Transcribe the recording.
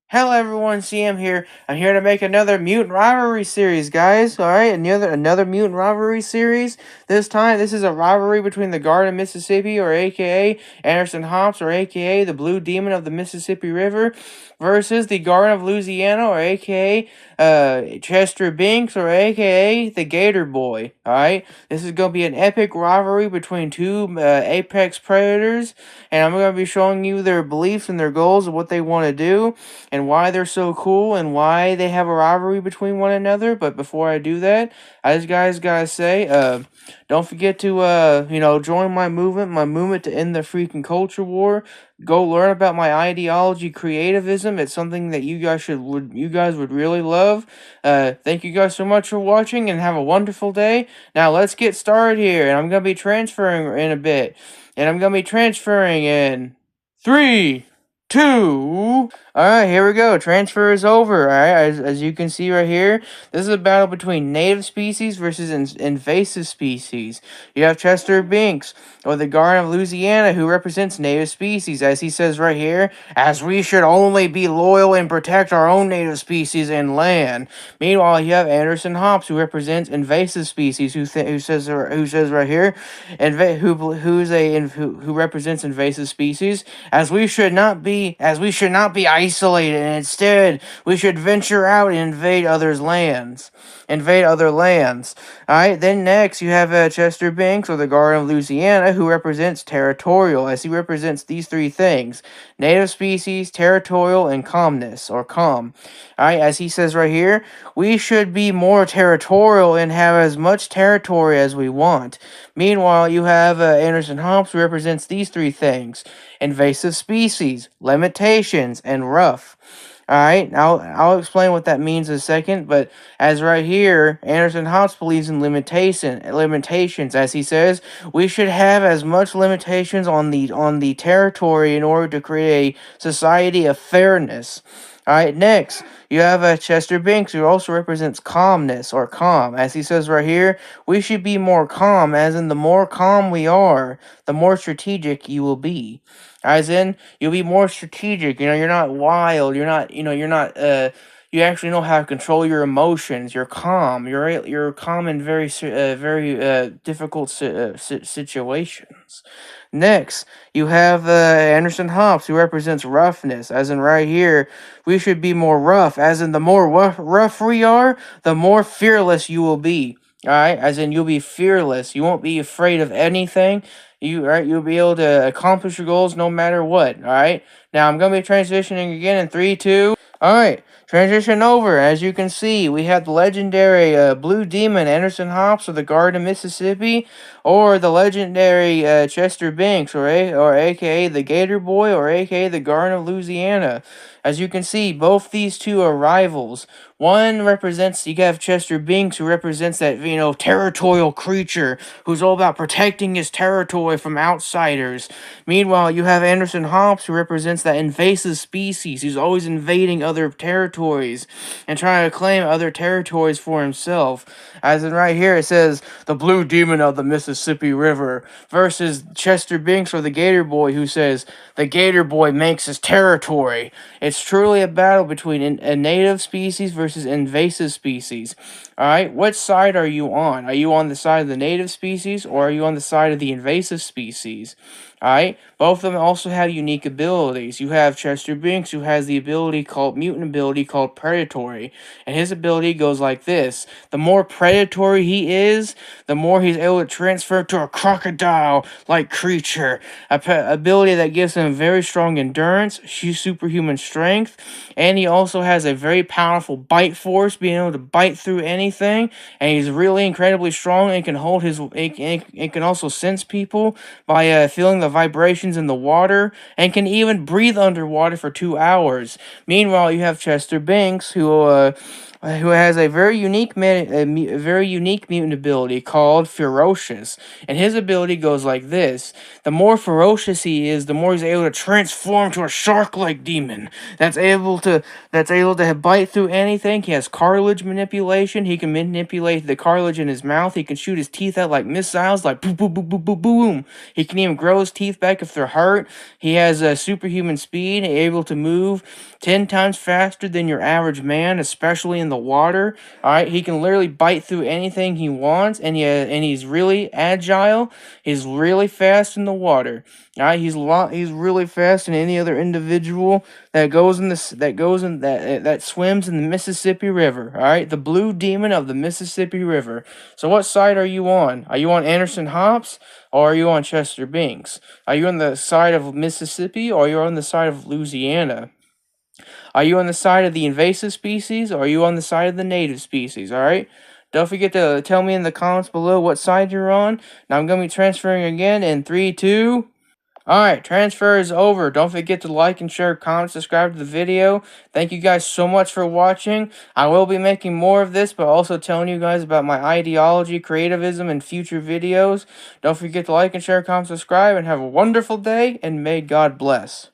Hello everyone, CM here. I'm here to make another mutant rivalry series, guys. Alright, another mutant rivalry series. This time, this is a rivalry between the Guard of Mississippi, or aka Anderson Hops, or aka the Blue Demon of the Mississippi River, versus the Guard of Louisiana, or aka Chester Binks, or aka the Gator Boy. Alright, this is gonna be an epic rivalry between two apex predators, and I'm gonna be showing you their beliefs and their goals of what they want to do and why they're so cool and why they have a rivalry between one another. But before I do that, I just guys gotta say, don't forget to join my movement to end the freaking culture war. Go learn about my ideology, creativism. It's something that you guys would really love. Thank you guys so much for watching and have a wonderful day. Now let's get started here, and I'm gonna be transferring in a bit, and I'm gonna be transferring in 3, 2. Alright, here we go. Transfer is over. Alright, as you can see right here, this is a battle between native species versus invasive species. You have Chester Binks, or the Guard of Louisiana, who represents native species, as he says right here, as we should only be loyal and protect our own native species and land. Meanwhile, you have Anderson Hops, who represents invasive species, who says right here, who represents invasive species, as we should not be isolated, and instead we should venture out and invade other lands. Alright, then next you have Chester Binks, or the Guard of Louisiana, who represents territorial, as he represents these three things: native species, territorial, and calmness, or calm. Alright, as he says right here, we should be more territorial and have as much territory as we want. Meanwhile, you have Anderson Hops, who represents these three things: invasive species, limitations, and rough. Alright, now I'll explain what that means in a second, but as right here, Anderson Hops believes in limitations, as he says, we should have as much limitations on the territory in order to create a society of fairness. Alright, next, you have Chester Binks, who also represents calmness, or calm. As he says right here, we should be more calm, as in the more calm we are, the more strategic you will be. As in, you'll be more strategic. You're not wild. You actually know how to control your emotions. You're calm. You're calm in very difficult situations. Next, you have Anderson Hops, who represents roughness. As in right here, we should be more rough. As in, the more rough we are, the more fearless you will be. Alright, as in you'll be fearless. You won't be afraid of anything. You'll be able to accomplish your goals no matter what. Alright. Now I'm gonna be transitioning again in 3, 2. Alright, transition over. As you can see, we have the legendary Blue Demon Anderson Hops of the Guard of Mississippi, or the legendary Chester Binks, or aka the Gator Boy, or aka the Guard of Louisiana. As you can see, both these two are rivals. One represents, you have Chester Binks, who represents that, territorial creature who's all about protecting his territory from outsiders. Meanwhile, you have Anderson Hops, who represents that invasive species who's always invading other territories and trying to claim other territories for himself. As in right here, it says, the Blue Demon of the Mississippi River, versus Chester Binks, or the Gator Boy, who says, the Gator Boy makes his territory. It's truly a battle between a native species versus invasive species. Alright, what side are you on? Are you on the side of the native species, or are you on the side of the invasive species? Alright, both of them also have unique abilities. You have Chester Binks, who has the mutant ability called Predatory, and his ability goes like this: the more predatory he is, the more he's able to transfer to a crocodile-like creature, ability that gives him very strong endurance, superhuman strength, and he also has a very powerful bite force, being able to bite through anything, and he's really incredibly strong and can hold his, and can also sense people by feeling the vibrations in the water, and can even breathe underwater for 2 hours. Meanwhile, you have Chester Binks, who has a very unique mutant ability called Ferocious, and his ability goes like this: the more ferocious he is, the more he's able to transform to a shark-like demon that's able to bite through anything. He has cartilage manipulation. He can manipulate the cartilage in his mouth. He can shoot his teeth out like missiles, like boom, boom, boom, boom, boom, boom. He can even grow his teeth back if they're hurt. He has a superhuman speed, able to move 10 times faster than your average man, especially in the water. All right, he can literally bite through anything he wants, and he's really agile. He's really fast in the water. All right, he's really fast than any other individual that swims in the Mississippi River. All right, the blue demon of the Mississippi River. So what side are you on? Are you on Anderson Hops or are you on Chester Binks? Are you on the side of Mississippi or are you on the side of Louisiana? Are you on the side of the invasive species or are you on the side of the native species? All right. Don't forget to tell me in the comments below what side you're on. Now I'm going to be transferring again in 3, 2. Alright, transfer is over. Don't forget to like and share, comment, subscribe to the video. Thank you guys so much for watching. I will be making more of this, but also telling you guys about my ideology, creativism, and future videos. Don't forget to like and share, comment, subscribe, and have a wonderful day, and may God bless.